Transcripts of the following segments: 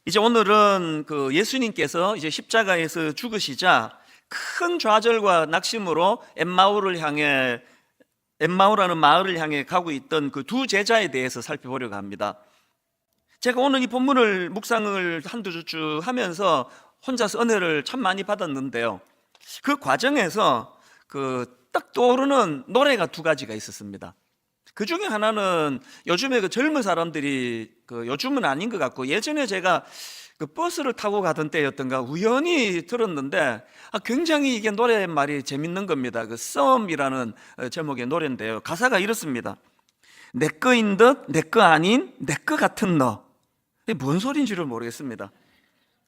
이제 오늘은 그 예수님께서 이제 십자가에서 죽으시자 큰 좌절과 낙심으로 엠마오라는 마을을 향해 가고 있던 그 두 제자에 대해서 살펴보려고 합니다. 제가 오늘 이 본문을 묵상을 한두 주 하면서 혼자서 은혜를 참 많이 받았는데요. 그 과정에서 딱 떠오르는 노래가 두 가지가 있었습니다. 그 중에 하나는 요즘에 그 젊은 사람들이 요즘은 아닌 것 같고 예전에 제가 그 버스를 타고 가던 때였던가 우연히 들었는데 굉장히 이게 노랫말이 재밌는 겁니다. 그 썸이라는 제목의 노래인데요. 가사가 이렇습니다. 내 거인 듯 내 거 아닌 내 거 같은 너. 이게 뭔 소리인지를 모르겠습니다.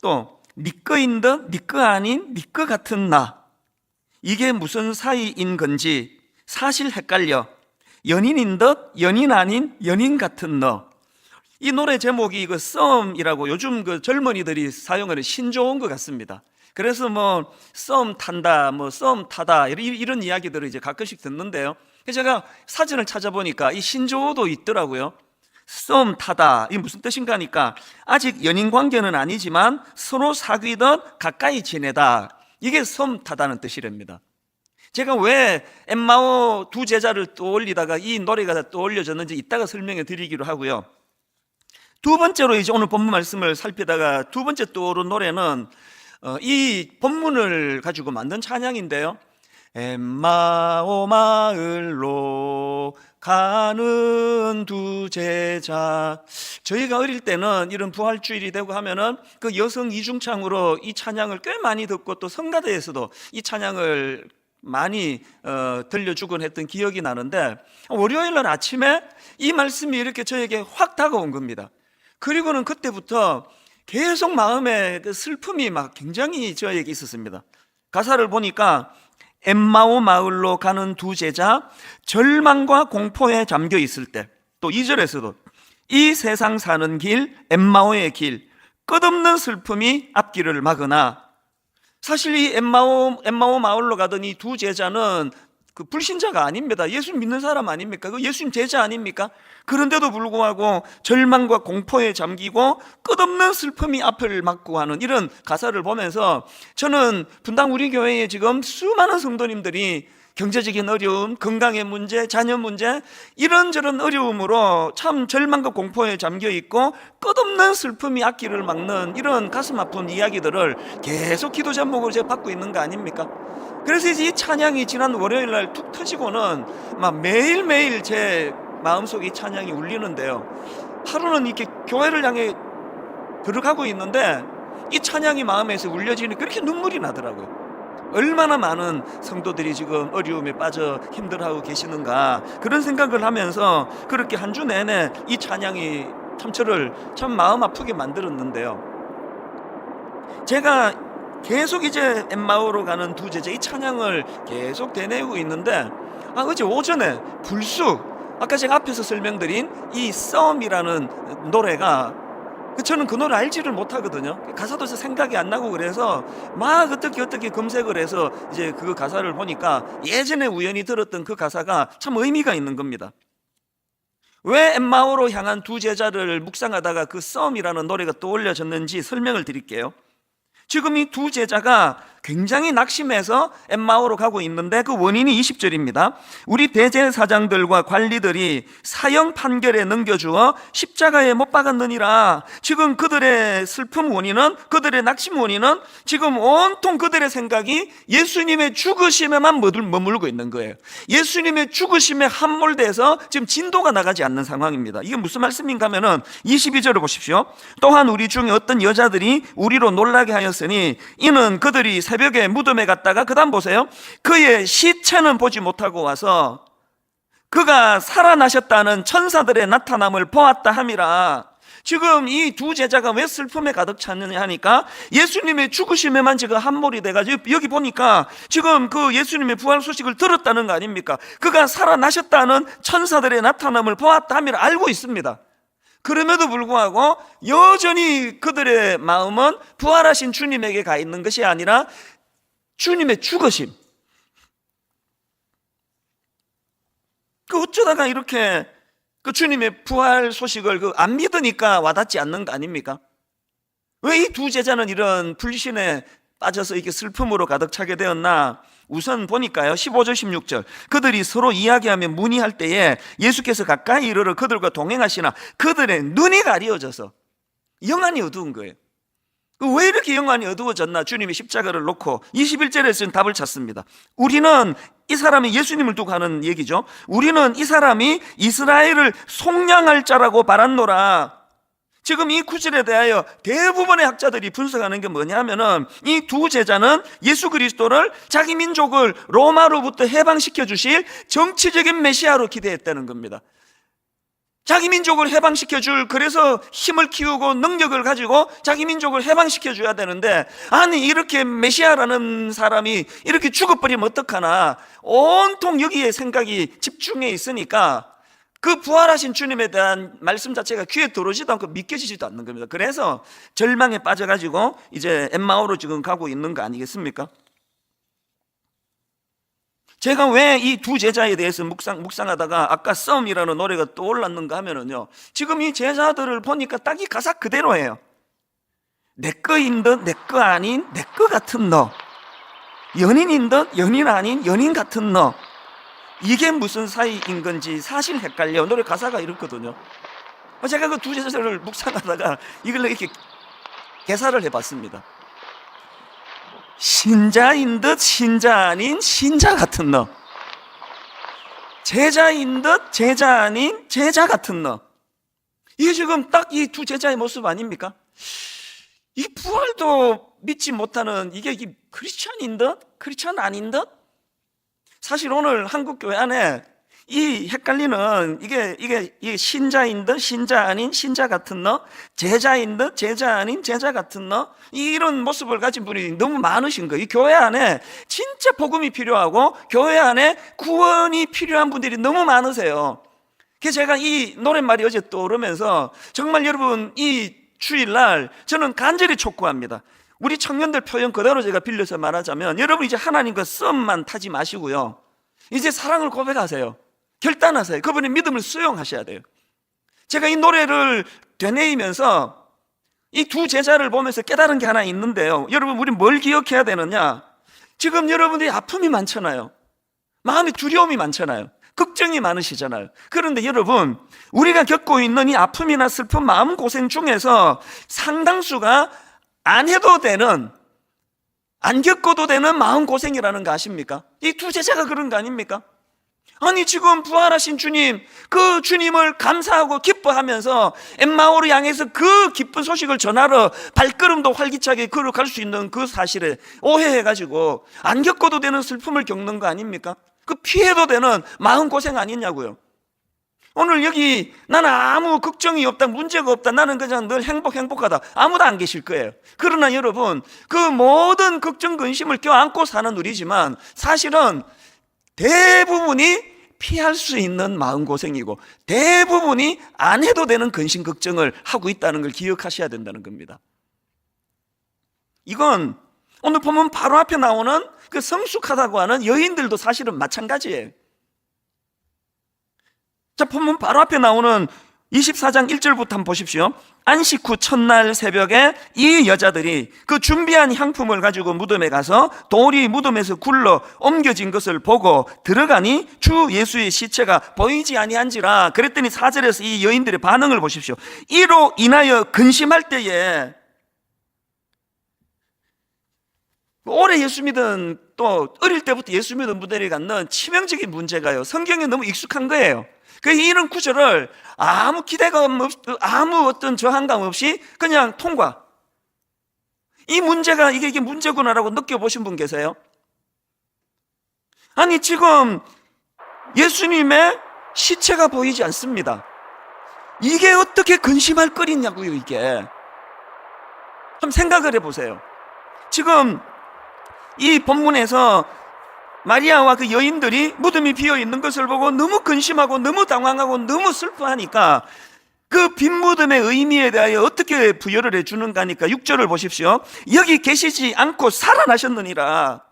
또 네 거인 듯 네 거 아닌 네 거 같은 나. 이게 무슨 사이인 건지 사실 헷갈려. 연인인 듯 연인 아닌 연인 같은 너. 이 노래 제목이 그 썸이라고 요즘 그 젊은이들이 사용하는 신조어인 것 같습니다. 그래서 뭐 썸 탄다, 뭐 썸 타다 이런 이야기들을 이제 가끔씩 듣는데요. 그래서 제가 사전을 찾아보니까 이 신조어도 있더라고요. 썸 타다 이게 무슨 뜻인가 하니까 아직 연인 관계는 아니지만 서로 사귀던 가까이 지내다, 이게 썸 타다는 뜻이랍니다. 제가 왜 엠마오 두 제자를 떠올리다가 이 노래가 떠올려졌는지 이따가 설명해 드리기로 하고요. 두 번째로 이제 오늘 본문 말씀을 살피다가 두 번째 떠오른 노래는 이 본문을 가지고 만든 찬양인데요. 엠마오 마을로 가는 두 제자. 저희가 어릴 때는 이런 부활주일이 되고 하면은 그 여성 이중창으로 이 찬양을 꽤 많이 듣고 또 성가대에서도 이 찬양을 많이 들려주곤 했던 기억이 나는데, 월요일 날 아침에 이 말씀이 이렇게 저에게 확 다가온 겁니다. 그리고는 그때부터 계속 마음에 그 슬픔이 막 굉장히 저에게 있었습니다. 가사를 보니까 엠마오 마을로 가는 두 제자, 절망과 공포에 잠겨 있을 때, 또 2절에서도 이 세상 사는 길 엠마오의 길, 끝없는 슬픔이 앞길을 막으나. 사실 이 엠마오 마을로 가던 이 두 제자는 그 불신자가 아닙니다. 예수 믿는 사람 아닙니까? 그 예수님 제자 아닙니까? 그런데도 불구하고 절망과 공포에 잠기고 끝없는 슬픔이 앞을 막고 하는 이런 가사를 보면서 저는 분당 우리 교회에 지금 수많은 성도님들이 경제적인 어려움, 건강의 문제, 자녀 문제, 이런저런 어려움으로 참 절망과 공포에 잠겨 있고 끝없는 슬픔이 앞길을 막는 이런 가슴 아픈 이야기들을 계속 기도 제목으로 제가 받고 있는 거 아닙니까? 그래서 이제 이 찬양이 지난 월요일 날 툭 터지고는 막 매일매일 제 마음속에 이 찬양이 울리는데요. 하루는 이렇게 교회를 향해 들어가고 있는데 이 찬양이 마음에서 울려지니 그렇게 눈물이 나더라고요. 얼마나 많은 성도들이 지금 어려움에 빠져 힘들어하고 계시는가, 그런 생각을 하면서 그렇게 한 주 내내 이 찬양이 참 저를 참 마음 아프게 만들었는데요. 제가 계속 이제 엠마오로 가는 두 제자 이 찬양을 계속 되뇌고 있는데 어제 오전에 불쑥 아까 제가 앞에서 설명드린 이 썸이라는 노래가, 저는 그 노래 알지를 못하거든요. 가사도 생각이 안 나고 그래서 막 어떻게 검색을 해서 이제 그 가사를 보니까 예전에 우연히 들었던 그 가사가 참 의미가 있는 겁니다. 왜 엠마오로 향한 두 제자를 묵상하다가 그 썸이라는 노래가 떠올려졌는지 설명을 드릴게요. 지금 이 두 제자가 굉장히 낙심해서 엠마오로 가고 있는데 그 원인이 20절입니다. 우리 대제사장들과 관리들이 사형 판결에 넘겨주어 십자가에 못 박았느니라. 지금 그들의 슬픔 원인은, 그들의 낙심 원인은 지금 온통 그들의 생각이 예수님의 죽으심에만 머물고 있는 거예요. 예수님의 죽으심에 함몰돼서 지금 진도가 나가지 않는 상황입니다. 이게 무슨 말씀인가 하면은 22절을 보십시오. 또한 우리 중에 어떤 여자들이 우리로 놀라게 하였으니 이는 그들이 새벽에 무덤에 갔다가 그 다음 보세요. 그의 시체는 보지 못하고 와서 그가 살아나셨다는 천사들의 나타남을 보았다 함이라. 지금 이 두 제자가 왜 슬픔에 가득 찼느냐 하니까 예수님의 죽으심에만 지금 함몰이 돼가지고 여기 보니까 지금 그 예수님의 부활 소식을 들었다는 거 아닙니까? 그가 살아나셨다는 천사들의 나타남을 보았다 함이라 알고 있습니다. 그럼에도 불구하고 여전히 그들의 마음은 부활하신 주님에게 가 있는 것이 아니라 주님의 죽으심, 어쩌다가 이렇게 그 주님의 부활 소식을 안 믿으니까 와닿지 않는 거 아닙니까? 왜 이 두 제자는 이런 불신에 빠져서 이렇게 슬픔으로 가득 차게 되었나? 우선 보니까요, 15절 16절, 그들이 서로 이야기하며 문의할 때에 예수께서 가까이 이르러 그들과 동행하시나 그들의 눈이 가리워져서 영안이 어두운 거예요. 왜 이렇게 영안이 어두워졌나? 주님이 십자가를 놓고 21절에서는 답을 찾습니다. 우리는, 이 사람이 예수님을 두고 하는 얘기죠. 우리는 이 사람이 이스라엘을 속량할 자라고 바랐노라. 지금 이 구절에 대하여 대부분의 학자들이 분석하는 게 뭐냐면은, 이 두 제자는 예수 그리스도를, 자기 민족을 로마로부터 해방시켜 주실 정치적인 메시아로 기대했다는 겁니다. 자기 민족을 해방시켜 줄, 그래서 힘을 키우고 능력을 가지고 자기 민족을 해방시켜 줘야 되는데, 아니 이렇게 메시아라는 사람이 이렇게 죽어버리면 어떡하나, 온통 여기에 생각이 집중해 있으니까 그 부활하신 주님에 대한 말씀 자체가 귀에 들어오지도 않고 믿겨지지도 않는 겁니다. 그래서 절망에 빠져가지고 이제 엠마오로 지금 가고 있는 거 아니겠습니까? 제가 왜 이 두 제자에 대해서 묵상하다가 아까 썸이라는 노래가 떠올랐는가 하면은요, 지금 이 제자들을 보니까 딱 이 가사 그대로예요. 내 거인 듯 내 거 아닌 내 거 같은 너, 연인인 듯 연인 아닌 연인 같은 너, 이게 무슨 사이인 건지 사실 헷갈려. 노래 가사가 이렇거든요. 제가 그 두 제자를 묵상하다가 이걸 이렇게 개사를 해봤습니다. 신자인 듯 신자 아닌 신자 같은 너, 제자인 듯 제자 아닌 제자 같은 너. 이게 지금 딱 이 두 제자의 모습 아닙니까? 이 부활도 믿지 못하는, 이게 크리스찬인 듯 크리스찬 아닌 듯. 사실 오늘 한국 교회 안에 이 헷갈리는, 이게 신자인 듯 신자 아닌 신자 같은 너, 제자인 듯 제자 아닌 제자 같은 너, 이런 모습을 가진 분이 너무 많으신 거예요. 이 교회 안에 진짜 복음이 필요하고 교회 안에 구원이 필요한 분들이 너무 많으세요. 그래서 제가 이 노랫말이 어제 떠오르면서 정말 여러분, 이 주일날 저는 간절히 촉구합니다. 우리 청년들 표현 그대로 제가 빌려서 말하자면, 여러분 이제 하나님과 썸만 타지 마시고요, 이제 사랑을 고백하세요. 결단하세요. 그분의 믿음을 수용하셔야 돼요. 제가 이 노래를 되뇌이면서 이 두 제자를 보면서 깨달은 게 하나 있는데요, 여러분 우리 뭘 기억해야 되느냐? 지금 여러분들이 아픔이 많잖아요. 마음의 두려움이 많잖아요. 걱정이 많으시잖아요. 그런데 여러분, 우리가 겪고 있는 이 아픔이나 슬픔, 마음고생 중에서 상당수가 안 해도 되는, 안 겪어도 되는 마음고생이라는 거 아십니까? 이 두 제자가 그런 거 아닙니까? 아니 지금 부활하신 주님, 그 주님을 감사하고 기뻐하면서 엠마오를 향해서 그 기쁜 소식을 전하러 발걸음도 활기차게 걸어갈 수 있는 그 사실에 오해해가지고 안 겪어도 되는 슬픔을 겪는 거 아닙니까? 그 피해도 되는 마음고생 아니냐고요. 오늘 여기 나는 아무 걱정이 없다, 문제가 없다, 나는 그냥 늘 행복하다, 아무도 안 계실 거예요. 그러나 여러분, 그 모든 걱정 근심을 껴안고 사는 우리지만 사실은 대부분이 피할 수 있는 마음고생이고 대부분이 안 해도 되는 근심 걱정을 하고 있다는 걸 기억하셔야 된다는 겁니다. 이건 오늘 보면 바로 앞에 나오는 그 성숙하다고 하는 여인들도 사실은 마찬가지예요. 자, 보면 바로 앞에 나오는 24장 1절부터 한번 보십시오. 안식 후 첫날 새벽에 이 여자들이 그 준비한 향품을 가지고 무덤에 가서 돌이 무덤에서 굴러 옮겨진 것을 보고 들어가니 주 예수의 시체가 보이지 아니한지라. 그랬더니 4절에서 이 여인들의 반응을 보십시오. 이로 인하여 근심할 때에, 오래 예수 믿은, 또 어릴 때부터 예수 믿은 분들이 갖는 치명적인 문제가요, 성경에 너무 익숙한 거예요. 그래서 이런 구절을 아무 기대감 없이, 아무 어떤 저항감 없이 그냥 통과. 이 문제가 이게 문제구나라고 느껴보신 분 계세요? 아니 지금 예수님의 시체가 보이지 않습니다. 이게 어떻게 근심할 거리냐고요. 이게 한번 생각을 해보세요. 지금 이 본문에서 마리아와 그 여인들이 무덤이 비어있는 것을 보고 너무 근심하고 너무 당황하고 너무 슬퍼하니까 그 빈 무덤의 의미에 대하여 어떻게 부여를 해주는가 하니까 6절을 보십시오. 여기 계시지 않고 살아나셨느니라.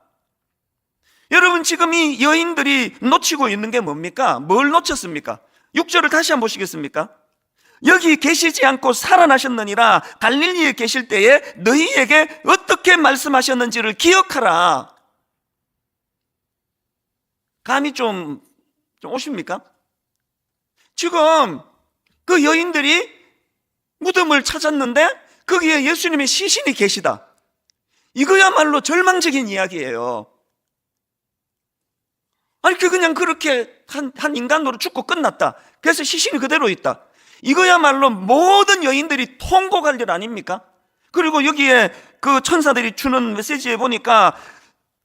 여러분 지금 이 여인들이 놓치고 있는 게 뭡니까? 뭘 놓쳤습니까? 6절을 다시 한번 보시겠습니까? 여기 계시지 않고 살아나셨느니라 갈릴리에 계실 때에 너희에게 어떻게 말씀하셨는지를 기억하라. 감이 좀 오십니까? 지금 그 여인들이 무덤을 찾았는데 거기에 예수님의 시신이 계시다. 이거야말로 절망적인 이야기예요. 아니 그냥 그렇게 한 인간으로 죽고 끝났다. 그래서 시신이 그대로 있다. 이거야말로 모든 여인들이 통곡할 일 아닙니까? 그리고 여기에 그 천사들이 주는 메시지에 보니까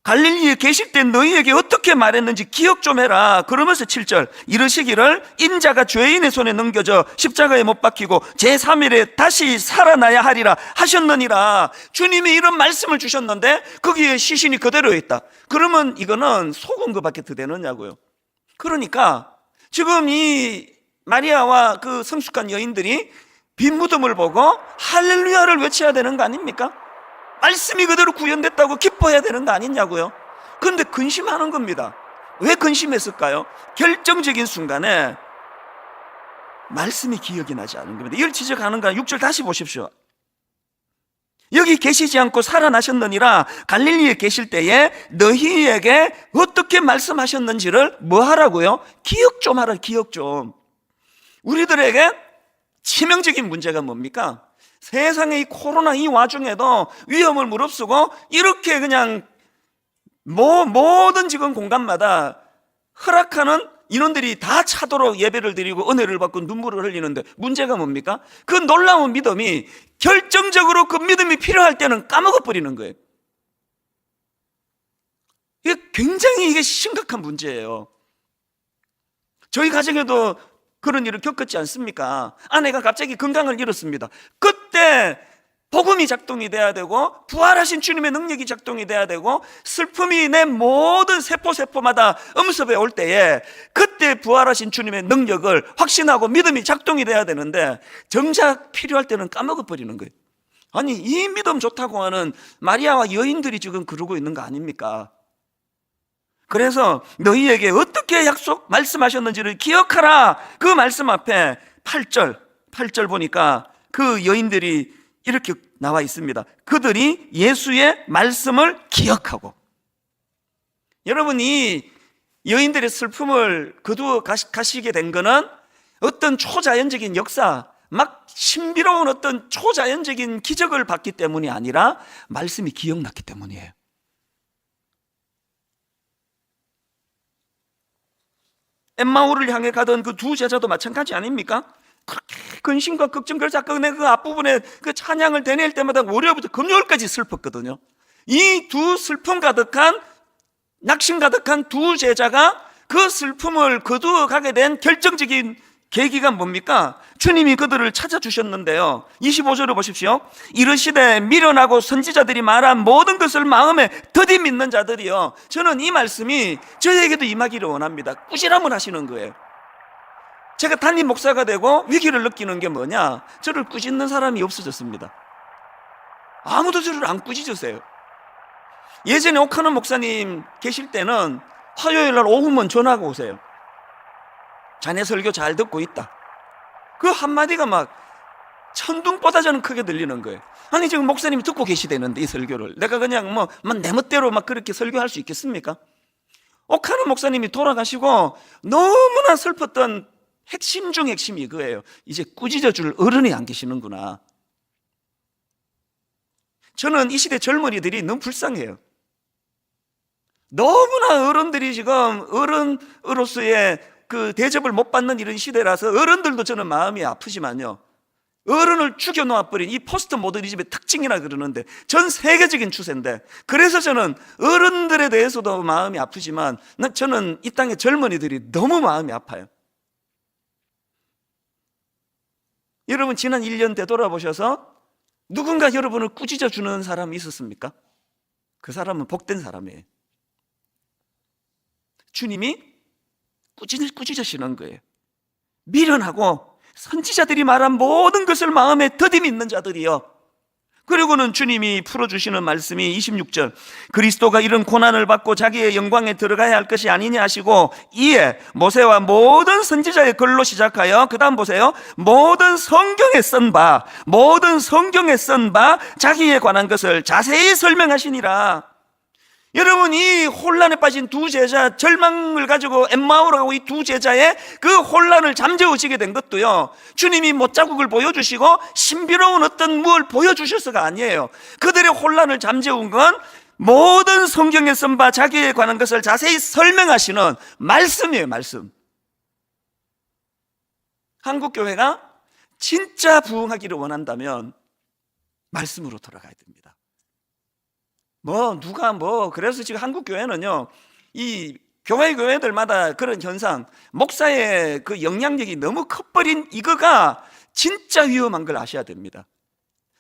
갈릴리에 계실 때 너희에게 어떻게 말했는지 기억 좀 해라. 그러면서 7절 이르시기를 인자가 죄인의 손에 넘겨져 십자가에 못 박히고 제3일에 다시 살아나야 하리라 하셨느니라. 주님이 이런 말씀을 주셨는데 거기에 시신이 그대로 있다. 그러면 이거는 속은 것밖에 더 되느냐고요. 그러니까 지금 이 마리아와 그 성숙한 여인들이 빈 무덤을 보고 할렐루야를 외쳐야 되는 거 아닙니까? 말씀이 그대로 구현됐다고 기뻐해야 되는 거 아니냐고요. 그런데 근심하는 겁니다. 왜 근심했을까요? 결정적인 순간에 말씀이 기억이 나지 않은 겁니다. 이걸 지적하는 거야. 6절 다시 보십시오. 여기 계시지 않고 살아나셨느니라 갈릴리에 계실 때에 너희에게 어떻게 말씀하셨는지를 뭐 하라고요? 기억 좀 하라. 기억 좀. 우리들에게 치명적인 문제가 뭡니까? 세상의 이 코로나 이 와중에도 위험을 무릅쓰고 이렇게 그냥 모든 지금 공간마다 허락하는 인원들이 다 차도록 예배를 드리고 은혜를 받고 눈물을 흘리는데 문제가 뭡니까? 그 놀라운 믿음이 결정적으로 그 믿음이 필요할 때는 까먹어버리는 거예요. 이게 굉장히 이게 심각한 문제예요. 저희 가정에도 그런 일을 겪었지 않습니까? 아내가 갑자기 건강을 잃었습니다. 그때 복음이 작동이 돼야 되고 부활하신 주님의 능력이 작동이 돼야 되고 슬픔이 내 모든 세포마다 음습에 올 때에 그때 부활하신 주님의 능력을 확신하고 믿음이 작동이 돼야 되는데 정작 필요할 때는 까먹어버리는 거예요. 아니 이 믿음 좋다고 하는 마리아와 여인들이 지금 그러고 있는 거 아닙니까? 그래서 너희에게 어떻게 말씀하셨는지를 기억하라. 그 말씀 앞에 8절 보니까 그 여인들이 이렇게 나와 있습니다. 그들이 예수의 말씀을 기억하고. 여러분이 여인들의 슬픔을 거두어 가시게 된 거는 어떤 초자연적인 역사, 막 신비로운 어떤 초자연적인 기적을 봤기 때문이 아니라 말씀이 기억났기 때문이에요. 엠마오를 향해 가던 그 두 제자도 마찬가지 아닙니까? 그렇게 근심과 걱정, 그래서 아까 그 앞부분에 그 찬양을 되낼 때마다 월요일부터 금요일까지 슬펐거든요. 이 두 슬픔 가득한, 낙심 가득한 두 제자가 그 슬픔을 거두어 가게 된 결정적인 계기가 뭡니까? 주님이 그들을 찾아주셨는데요. 25절을 보십시오. 이르시되 미련하고 선지자들이 말한 모든 것을 마음에 더디 믿는 자들이요. 저는 이 말씀이 저에게도 임하기를 원합니다. 꾸지람을 하시는 거예요. 제가 담임 목사가 되고 위기를 느끼는 게 뭐냐? 저를 꾸짖는 사람이 없어졌습니다. 아무도 저를 안 꾸짖으세요. 예전에 오카노 목사님 계실 때는 화요일 날 오후면 전화가 오세요. 자네 설교 잘 듣고 있다. 그 한마디가 막 천둥보다 저는 크게 들리는 거예요. 아니 지금 목사님이 듣고 계시다는데 이 설교를 내가 그냥 내 멋대로 막 그렇게 설교할 수 있겠습니까? 오카노 목사님이 돌아가시고 너무나 슬펐던 핵심 중 핵심이 그거예요. 이제 꾸짖어 줄 어른이 안 계시는구나. 저는 이 시대 젊은이들이 너무 불쌍해요. 너무나 어른들이 지금 어른으로서의 그 대접을 못 받는 이런 시대라서 어른들도 저는 마음이 아프지만요, 어른을 죽여놓아버린 이 포스트 모더니즘의 특징이라 그러는데 전 세계적인 추세인데, 그래서 저는 어른들에 대해서도 마음이 아프지만 저는 이 땅의 젊은이들이 너무 마음이 아파요. 여러분 지난 1년 되돌아보셔서 누군가 여러분을 꾸짖어 주는 사람이 있었습니까? 그 사람은 복된 사람이에요. 주님이 꾸짖으시는 거예요. 미련하고 선지자들이 말한 모든 것을 마음에 더디 믿는 자들이요. 그리고는 주님이 풀어주시는 말씀이 26절, 그리스도가 이런 고난을 받고 자기의 영광에 들어가야 할 것이 아니냐 하시고, 이에 모세와 모든 선지자의 글로 시작하여 그 다음 보세요, 모든 성경에 쓴 바 자기에 관한 것을 자세히 설명하시니라. 여러분, 이 혼란에 빠진 두 제자, 절망을 가지고 엠마오로 가고 이 두 제자의 그 혼란을 잠재우시게 된 것도요, 주님이 못자국을 보여주시고 신비로운 어떤 무엇을 보여주셔서가 아니에요. 그들의 혼란을 잠재운 건 모든 성경에 쓴 바 자기에 관한 것을 자세히 설명하시는 말씀이에요. 말씀. 한국교회가 진짜 부흥하기를 원한다면 말씀으로 돌아가야 됩니다. 그래서 지금 한국 교회는요, 이 교회들마다 그런 현상, 목사의 그 영향력이 너무 커버린 이거가 진짜 위험한 걸 아셔야 됩니다.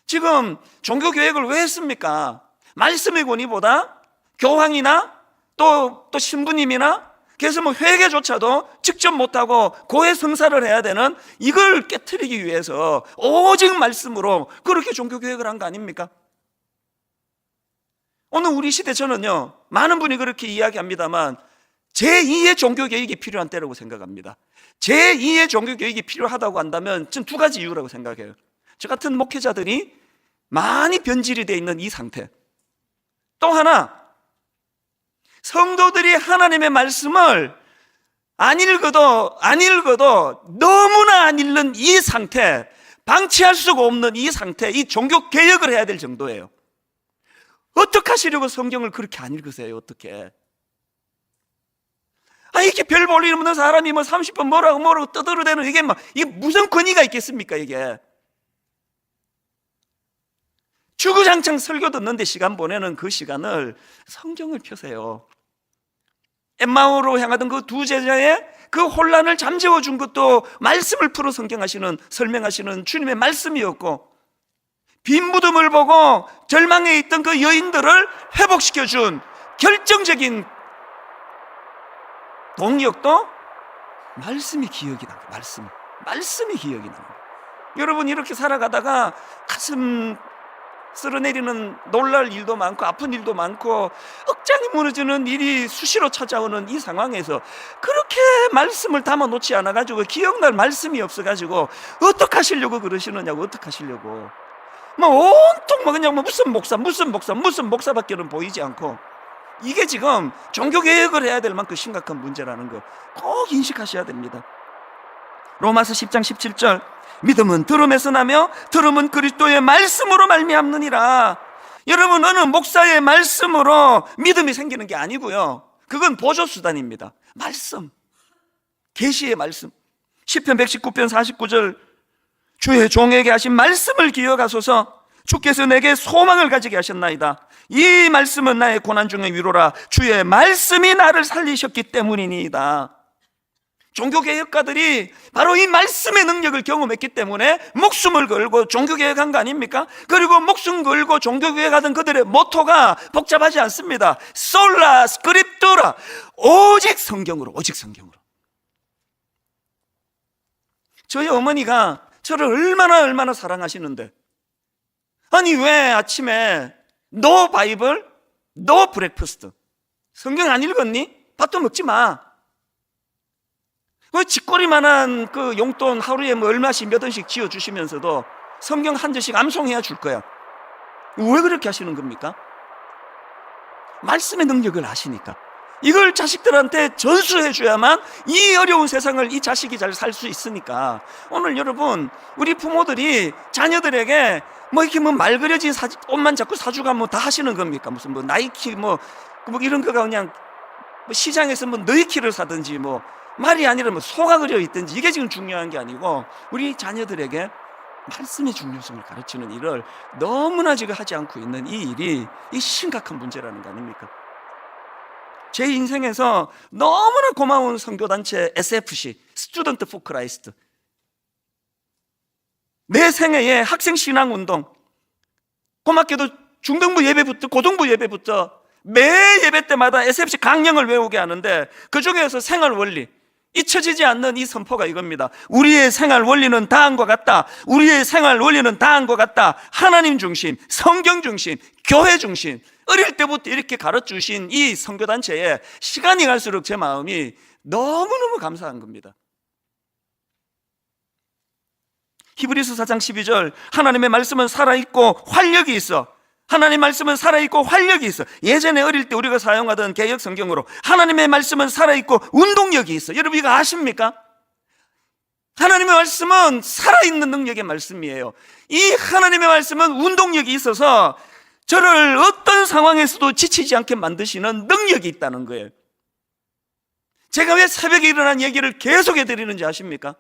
지금 종교개혁을 왜 했습니까? 말씀의 권위보다 교황이나 또 신부님이나, 그래서 회개조차도 직접 못하고 고해 성사를 해야 되는 이걸 깨트리기 위해서 오직 말씀으로 그렇게 종교개혁을 한 거 아닙니까? 오늘 우리 시대, 저는요, 많은 분이 그렇게 이야기합니다만 제2의 종교개혁이 필요한 때라고 생각합니다. 제2의 종교개혁이 필요하다고 한다면 저는 두 가지 이유라고 생각해요. 저 같은 목회자들이 많이 변질이 되어 있는 이 상태, 또 하나, 성도들이 하나님의 말씀을 안 읽어도 너무나 안 읽는 이 상태, 방치할 수가 없는 이 상태, 이 종교개혁을 해야 될 정도예요. 어떻게 하시려고 성경을 그렇게 안 읽으세요? 어떻게? 이렇게 별 볼 일 없는 사람이 30분 뭐라고 떠들어대는 이게 무슨 권위가 있겠습니까? 이게 주구장창 설교 듣는데 시간 보내는 그 시간을 성경을 펴세요. 엠마오로 향하던 그 두 제자의 그 혼란을 잠재워 준 것도 말씀을 풀어 설명하시는 주님의 말씀이었고, 빈 무덤을 보고 절망에 있던 그 여인들을 회복시켜준 결정적인 동력도 말씀이 기억이 나요. 말씀이 기억이 나요. 여러분, 이렇게 살아가다가 가슴 쓸어내리는 놀랄 일도 많고 아픈 일도 많고 억장이 무너지는 일이 수시로 찾아오는 이 상황에서 그렇게 말씀을 담아놓지 않아가지고 기억날 말씀이 없어가지고 어떻게 하시려고 그러시느냐고. 어떻게 하시려고. 온통 그냥 무슨 목사밖에는 보이지 않고, 이게 지금 종교개혁을 해야 될 만큼 심각한 문제라는 거 꼭 인식하셔야 됩니다. 로마서 10장 17절, 믿음은 들음에서 나며 들음은 그리스도의 말씀으로 말미암느니라. 여러분, 어느 목사의 말씀으로 믿음이 생기는 게 아니고요, 그건 보조수단입니다. 말씀, 계시의 말씀. 시편 119편 49절, 주의 종에게 하신 말씀을 기억하소서. 주께서 내게 소망을 가지게 하셨나이다. 이 말씀은 나의 고난 중의 위로라. 주의 말씀이 나를 살리셨기 때문이니이다. 종교개혁가들이 바로 이 말씀의 능력을 경험했기 때문에 목숨을 걸고 종교개혁한 거 아닙니까? 그리고 목숨 걸고 종교개혁하던 그들의 모토가 복잡하지 않습니다. 솔라 스크립투라, 오직 성경으로. 저희 어머니가 저를 얼마나 사랑하시는데, 왜 아침에 노 바이블, 노 브렉퍼스트, 성경 안 읽었니? 밥도 먹지 마. 왜 쥐꼬리만한 그 용돈 하루에 얼마씩 몇 원씩 지어주시면서도 성경 한 절씩 암송해야 줄 거야. 왜 그렇게 하시는 겁니까? 말씀의 능력을 아시니까. 이걸 자식들한테 전수해 줘야만 이 어려운 세상을 이 자식이 잘 살 수 있으니까. 오늘 여러분, 우리 부모들이 자녀들에게 이렇게 말 그려진 옷만 자꾸 사주가 다 하시는 겁니까? 무슨 나이키 이런 거가 그냥 시장에서 너이키를 사든지 말이 아니라 소가 그려 있든지, 이게 지금 중요한 게 아니고 우리 자녀들에게 말씀의 중요성을 가르치는 일을 너무나 지금 하지 않고 있는 이 일이 심각한 문제라는 거 아닙니까? 제 인생에서 너무나 고마운 선교단체 SFC, 스튜던트 포 크라이스트, 내 생애에 학생 신앙운동, 고맙게도 중등부 예배부터 고등부 예배부터 매 예배 때마다 SFC 강령을 외우게 하는데, 그 중에서 생활 원리, 잊혀지지 않는 이 선포가 이겁니다. 우리의 생활 원리는 다음과 같다. 우리의 생활 원리는 다음과 같다. 하나님 중심, 성경 중심, 교회 중심. 어릴 때부터 이렇게 가르쳐주신 이 선교단체에 시간이 갈수록 제 마음이 너무너무 감사한 겁니다. 히브리서 4장 12절, 하나님의 말씀은 살아있고 활력이 있어. 하나님의 말씀은 살아있고 활력이 있어. 예전에 어릴 때 우리가 사용하던 개역 성경으로 하나님의 말씀은 살아있고 운동력이 있어. 여러분 이거 아십니까? 하나님의 말씀은 살아있는 능력의 말씀이에요. 이 하나님의 말씀은 운동력이 있어서 저를 어떤 상황에서도 지치지 않게 만드시는 능력이 있다는 거예요. 제가 왜 새벽에 일어난 얘기를 계속 해드리는지 아십니까?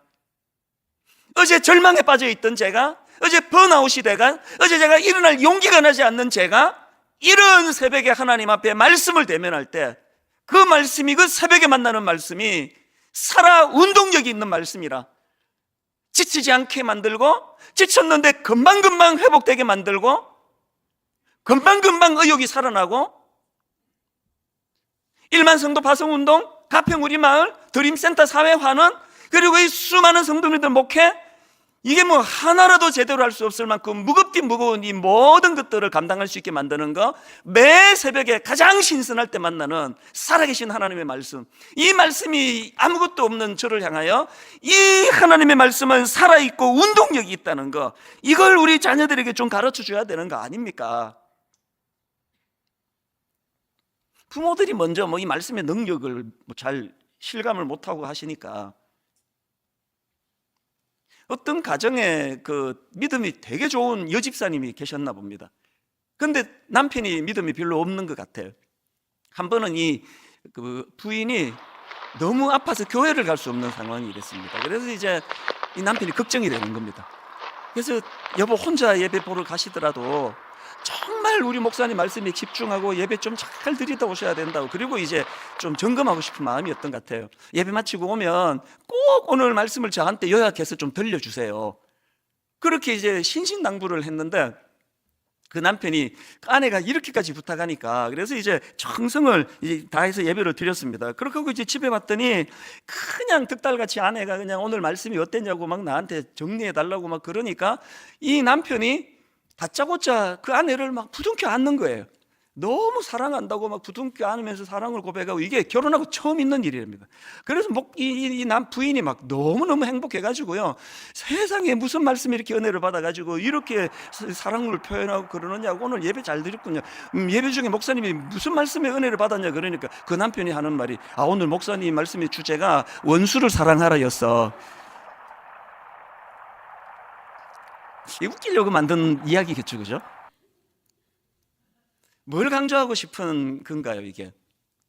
어제 절망에 빠져있던 제가, 어제 번아웃이 돼가, 어제 제가 일어날 용기가 나지 않는 제가 이런 새벽에 하나님 앞에 말씀을 대면할 때 그 말씀이, 그 새벽에 만나는 말씀이 살아 운동력이 있는 말씀이라 지치지 않게 만들고, 지쳤는데 금방금방 회복되게 만들고, 금방금방 의욕이 살아나고, 일만 성도 파송운동, 가평 우리마을, 드림센터 사회화는, 그리고 이 수많은 성도님들 목회, 이게 뭐 하나라도 제대로 할 수 없을 만큼 무겁디 무거운 이 모든 것들을 감당할 수 있게 만드는 거, 매 새벽에 가장 신선할 때 만나는 살아계신 하나님의 말씀, 이 말씀이 아무것도 없는 저를 향하여 이 하나님의 말씀은 살아있고 운동력이 있다는 거, 이걸 우리 자녀들에게 좀 가르쳐 줘야 되는 거 아닙니까? 부모들이 먼저 뭐 이 말씀의 능력을 잘 실감을 못하고 하시니까 어떤 가정에 그 믿음이 되게 좋은 여집사님이 계셨나 봅니다. 그런데 남편이 믿음이 별로 없는 것 같아요. 한 번은 이 그 부인이 너무 아파서 교회를 갈 수 없는 상황이 됐습니다. 그래서 이제 이 남편이 걱정이 되는 겁니다. 그래서 여보 혼자 예배 보러 가시더라도 정말 우리 목사님 말씀에 집중하고 예배 좀 잘 드리다 오셔야 된다고, 그리고 이제 좀 점검하고 싶은 마음이었던 것 같아요. 예배 마치고 오면 꼭 오늘 말씀을 저한테 요약해서 좀 들려주세요. 그렇게 이제 신신당부를 했는데 그 남편이 아내가 이렇게까지 부탁하니까, 그래서 이제 정성을 이제 다해서 예배를 드렸습니다. 그렇게 하고 이제 집에 왔더니 그냥 득달같이 아내가 그냥 오늘 말씀이 어땠냐고 막 나한테 정리해 달라고 막 그러니까 이 남편이 다짜고짜 그 아내를 막 부둥켜 안는 거예요. 너무 사랑한다고 막 부둥켜 안으면서 사랑을 고백하고, 이게 결혼하고 처음 있는 일입니다. 그래서 이 부인이 막 너무너무 행복해가지고요, 세상에 무슨 말씀이 이렇게 은혜를 받아가지고 이렇게 사랑을 표현하고 그러느냐고, 오늘 예배 잘 드렸군요. 예배 중에 목사님이 무슨 말씀에 은혜를 받았냐 그러니까 그 남편이 하는 말이, 오늘 목사님 말씀의 주제가 원수를 사랑하라였어. 웃기려고 만든 이야기겠죠, 그죠? 뭘 강조하고 싶은 건가요, 이게?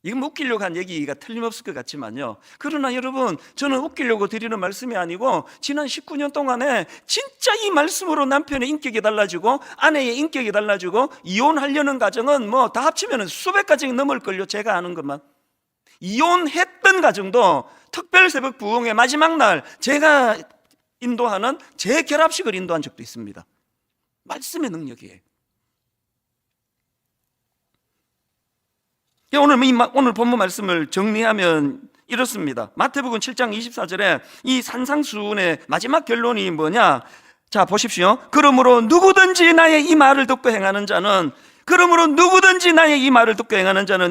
이건 웃기려고 한 얘기가 틀림없을 것 같지만요, 그러나 여러분, 저는 웃기려고 드리는 말씀이 아니고 지난 19년 동안에 진짜 이 말씀으로 남편의 인격이 달라지고 아내의 인격이 달라지고, 이혼하려는 가정은 뭐 다 합치면 수백 가정이 넘을걸요, 제가 아는 것만. 이혼했던 가정도 특별 새벽 부흥의 마지막 날 제가 인도하는 재결합식을 인도한 적도 있습니다. 말씀의 능력이에요. 오늘 본문 말씀을 정리하면 이렇습니다. 마태복음 7장 24절에 이 산상수훈의 마지막 결론이 뭐냐? 자, 보십시오. 그러므로 누구든지 나의 이 말을 듣고 행하는 자는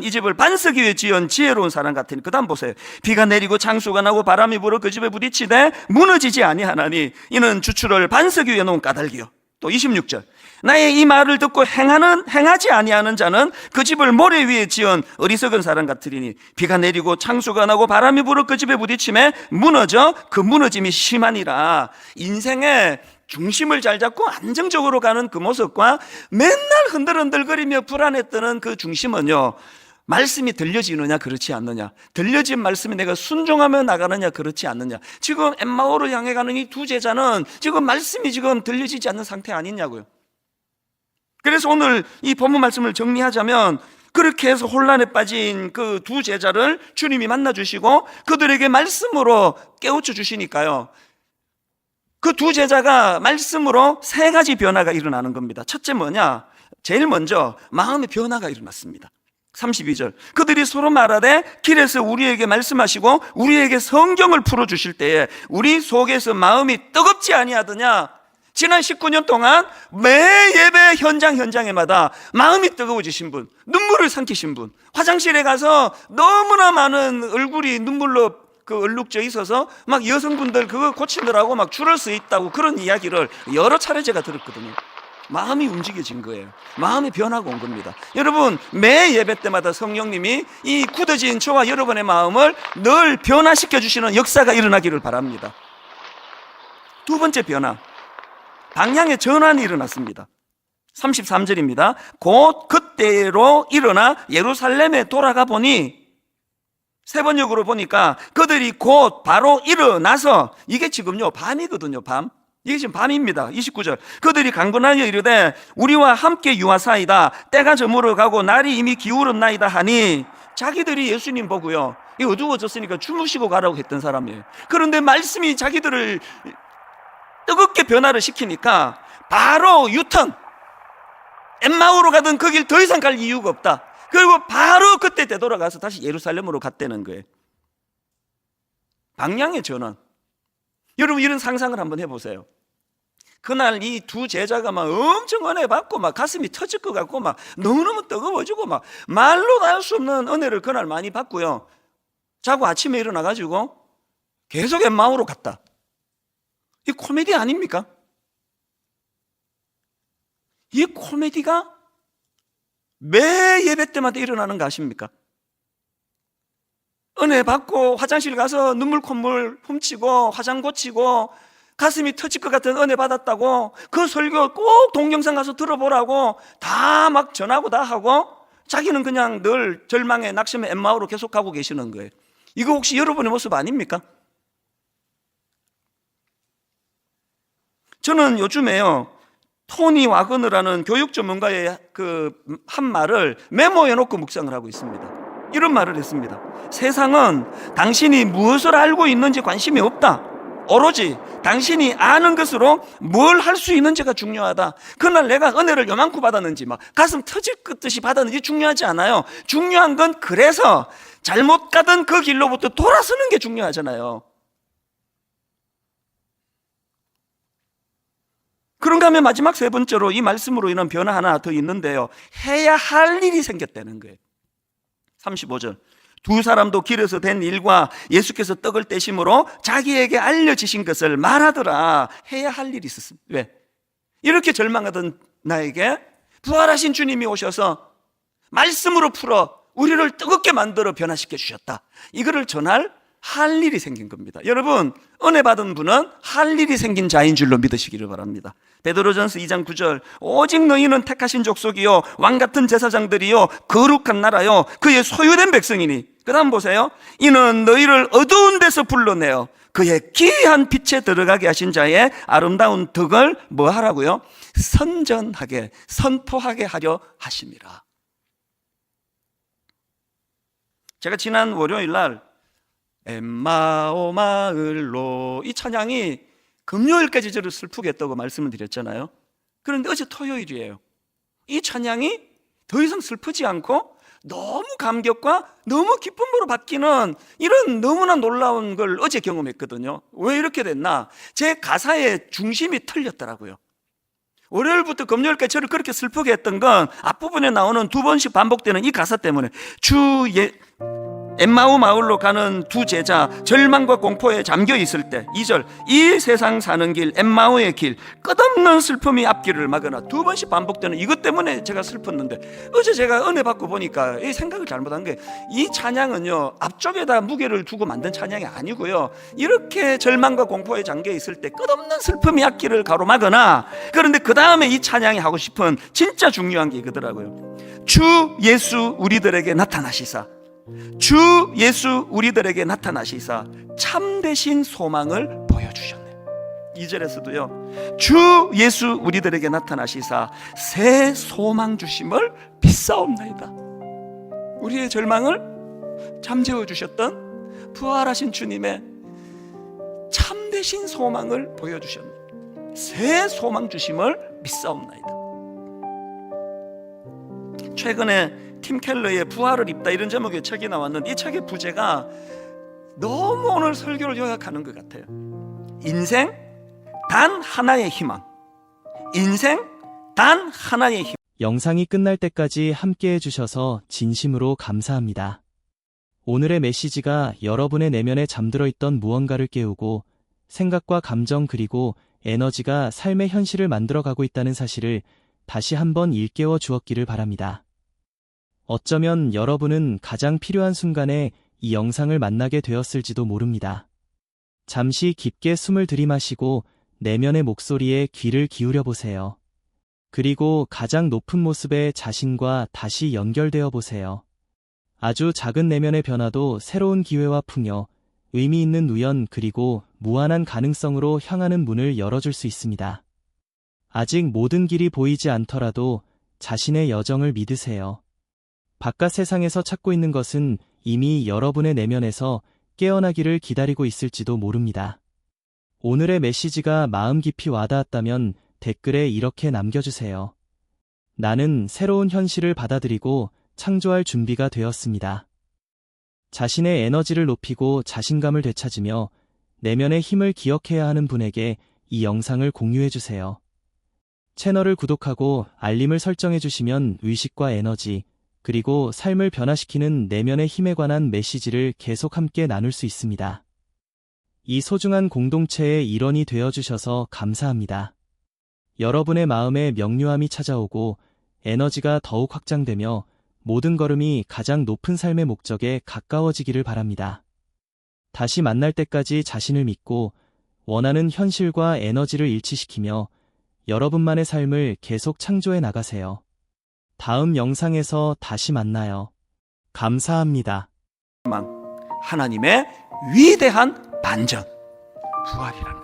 이 집을 반석 위에 지은 지혜로운 사람 같으니. 그 다음 보세요. 비가 내리고 창수가 나고 바람이 불어 그 집에 부딪히되 무너지지 아니하나니 이는 주추를 반석 위에 놓은 까닭이요. 또 26절. 나의 이 말을 듣고 행하지 아니하는 자는 그 집을 모래 위에 지은 어리석은 사람 같으리니 비가 내리고 창수가 나고 바람이 불어 그 집에 부딪히매 무너져 그 무너짐이 심하니라. 인생의 중심을 잘 잡고 안정적으로 가는 그 모습과 맨날 흔들흔들거리며 불안해 떠는 그 중심은요, 말씀이 들려지느냐 그렇지 않느냐, 들려진 말씀에 내가 순종하며 나가느냐 그렇지 않느냐. 지금 엠마오를 향해 가는 이 두 제자는 지금 말씀이 지금 들려지지 않는 상태 아니냐고요. 그래서 오늘 이 본문 말씀을 정리하자면, 그렇게 해서 혼란에 빠진 그 두 제자를 주님이 만나주시고 그들에게 말씀으로 깨우쳐 주시니까요, 그 두 제자가 말씀으로 세 가지 변화가 일어나는 겁니다. 첫째 뭐냐? 제일 먼저 마음의 변화가 일어났습니다. 32절 그들이 서로 말하되 길에서 우리에게 말씀하시고 우리에게 성경을 풀어주실 때에 우리 속에서 마음이 뜨겁지 아니하더냐. 지난 19년 동안 매 예배 현장에마다 마음이 뜨거워지신 분, 눈물을 삼키신 분, 화장실에 가서 너무나 많은 얼굴이 눈물로 얼룩져 있어서 막 여성분들 그거 고치느라고 막 줄을 서 있다고 그런 이야기를 여러 차례 제가 들었거든요. 마음이 움직여진 거예요. 마음이 변하고 온 겁니다. 여러분, 매 예배 때마다 성령님이 이 굳어진 저와 여러분의 마음을 늘 변화시켜 주시는 역사가 일어나기를 바랍니다. 두 번째 변화, 방향의 전환이 일어났습니다. 33절입니다. 곧 그때로 일어나 예루살렘에 돌아가 보니, 세 번역으로 보니까 그들이 곧 바로 일어나서, 이게 지금요 밤이거든요. 밤. 이게 지금 밤입니다. 29절 그들이 강건하여 이르되 우리와 함께 유하사이다. 때가 저물어 가고 날이 이미 기울었나이다 하니, 자기들이 예수님 보고요, 이 어두워졌으니까 주무시고 가라고 했던 사람이에요. 그런데 말씀이 자기들을 뜨겁게 변화를 시키니까 바로 유턴, 엠마오로 가던 그 길 더 이상 갈 이유가 없다. 그리고 바로 그때 되돌아가서 다시 예루살렘으로 갔다는 거예요. 방향의 전환. 여러분, 이런 상상을 한번 해보세요. 그날 이 두 제자가 막 엄청 은혜 받고 막 가슴이 터질 것 같고 막 너무너무 뜨거워지고 막 말로 다 할 수 없는 은혜를 그날 많이 받고요, 자고 아침에 일어나가지고 계속 엠마오로 갔다. 이 코미디 아닙니까? 이 코미디가 매 예배 때마다 일어나는 거 아십니까? 은혜 받고 화장실 가서 눈물 콧물 훔치고 화장 고치고 가슴이 터질 것 같은 은혜 받았다고 그 설교 꼭 동영상 가서 들어보라고 다 막 전하고 다 하고, 자기는 그냥 늘 절망에 낙심에 엠마오로 계속 가고 계시는 거예요. 이거 혹시 여러분의 모습 아닙니까? 저는 요즘에요, 토니 와그너라는 교육 전문가의 한 말을 메모해 놓고 묵상을 하고 있습니다. 이런 말을 했습니다. 세상은 당신이 무엇을 알고 있는지 관심이 없다. 오로지 당신이 아는 것으로 뭘 할 수 있는지가 중요하다. 그날 내가 은혜를 요만큼 받았는지 막 가슴 터질 듯이 받았는지 중요하지 않아요. 중요한 건 그래서 잘못 가던 그 길로부터 돌아서는 게 중요하잖아요. 그런가 하면 마지막 세 번째로 이 말씀으로 인한 변화 하나 더 있는데요, 해야 할 일이 생겼다는 거예요. 35절 두 사람도 길에서 된 일과 예수께서 떡을 떼심으로 자기에게 알려지신 것을 말하더라. 해야 할 일이 있었습니다. 왜? 이렇게 절망하던 나에게 부활하신 주님이 오셔서 말씀으로 풀어 우리를 뜨겁게 만들어 변화시켜 주셨다. 이거를 전할 할 일이 생긴 겁니다. 여러분, 은혜 받은 분은 할 일이 생긴 자인 줄로 믿으시기를 바랍니다. 베드로전서 2장 9절 오직 너희는 택하신 족속이요 왕같은 제사장들이요 거룩한 나라요 그의 소유된 백성이니, 그 다음 보세요. 이는 너희를 어두운 데서 불러내어 그의 기이한 빛에 들어가게 하신 자의 아름다운 덕을 뭐 하라고요? 선전하게, 선포하게 하려 하심이라. 제가 지난 월요일 날 엠마오 마을로, 이 찬양이 금요일까지 저를 슬프게 했다고 말씀을 드렸잖아요. 그런데 어제 토요일이에요. 이 찬양이 더 이상 슬프지 않고 너무 감격과 너무 기쁨으로 바뀌는 이런 너무나 놀라운 걸 어제 경험했거든요. 왜 이렇게 됐나? 제 가사의 중심이 틀렸더라고요. 월요일부터 금요일까지 저를 그렇게 슬프게 했던 건 앞부분에 나오는 두 번씩 반복되는 이 가사 때문에, 엠마오 마을로 가는 두 제자 절망과 공포에 잠겨 있을 때, 2절 이 세상 사는 길 엠마오의 길 끝없는 슬픔이 앞길을 막으나, 두 번씩 반복되는 이것 때문에 제가 슬펐는데, 어제 제가 은혜 받고 보니까 이 생각을 잘못한 게, 이 찬양은요 앞쪽에다 무게를 두고 만든 찬양이 아니고요, 이렇게 절망과 공포에 잠겨 있을 때 끝없는 슬픔이 앞길을 가로막으나, 그런데 그 다음에 이 찬양이 하고 싶은 진짜 중요한 게 이거더라고요. 주 예수 우리들에게 나타나시사, 주 예수 우리들에게 나타나시사 참되신 소망을 보여주셨네. 2절에서도요 주 예수 우리들에게 나타나시사 새 소망 주심을 믿사옵나이다. 우리의 절망을 잠재워 주셨던 부활하신 주님의 참되신 소망을 보여주셨네. 새 소망 주심을 믿사옵나이다. 최근에 팀 켈러의 부활을 입다 이런 제목의 책이 나왔는데 이 책의 부제가 너무 오늘 설교를 요약하는 것 같아요. 인생 단 하나의 희망. 인생 단 하나의 희망. 영상이 끝날 때까지 함께 해주셔서 진심으로 감사합니다. 오늘의 메시지가 여러분의 내면에 잠들어 있던 무언가를 깨우고 생각과 감정 그리고 에너지가 삶의 현실을 만들어가고 있다는 사실을 다시 한번 일깨워 주었기를 바랍니다. 어쩌면 여러분은 가장 필요한 순간에 이 영상을 만나게 되었을지도 모릅니다. 잠시 깊게 숨을 들이마시고 내면의 목소리에 귀를 기울여 보세요. 그리고 가장 높은 모습의 자신과 다시 연결되어 보세요. 아주 작은 내면의 변화도 새로운 기회와 풍요, 의미 있는 우연 그리고 무한한 가능성으로 향하는 문을 열어줄 수 있습니다. 아직 모든 길이 보이지 않더라도 자신의 여정을 믿으세요. 바깥 세상에서 찾고 있는 것은 이미 여러분의 내면에서 깨어나기를 기다리고 있을지도 모릅니다. 오늘의 메시지가 마음 깊이 와닿았다면 댓글에 이렇게 남겨주세요. 나는 새로운 현실을 받아들이고 창조할 준비가 되었습니다. 자신의 에너지를 높이고 자신감을 되찾으며 내면의 힘을 기억해야 하는 분에게 이 영상을 공유해주세요. 채널을 구독하고 알림을 설정해주시면 의식과 에너지, 그리고 삶을 변화시키는 내면의 힘에 관한 메시지를 계속 함께 나눌 수 있습니다. 이 소중한 공동체의 일원이 되어주셔서 감사합니다. 여러분의 마음에 명료함이 찾아오고 에너지가 더욱 확장되며 모든 걸음이 가장 높은 삶의 목적에 가까워지기를 바랍니다. 다시 만날 때까지 자신을 믿고 원하는 현실과 에너지를 일치시키며 여러분만의 삶을 계속 창조해 나가세요. 다음 영상에서 다시 만나요. 감사합니다. 하나님의 위대한 반전, 부활이라는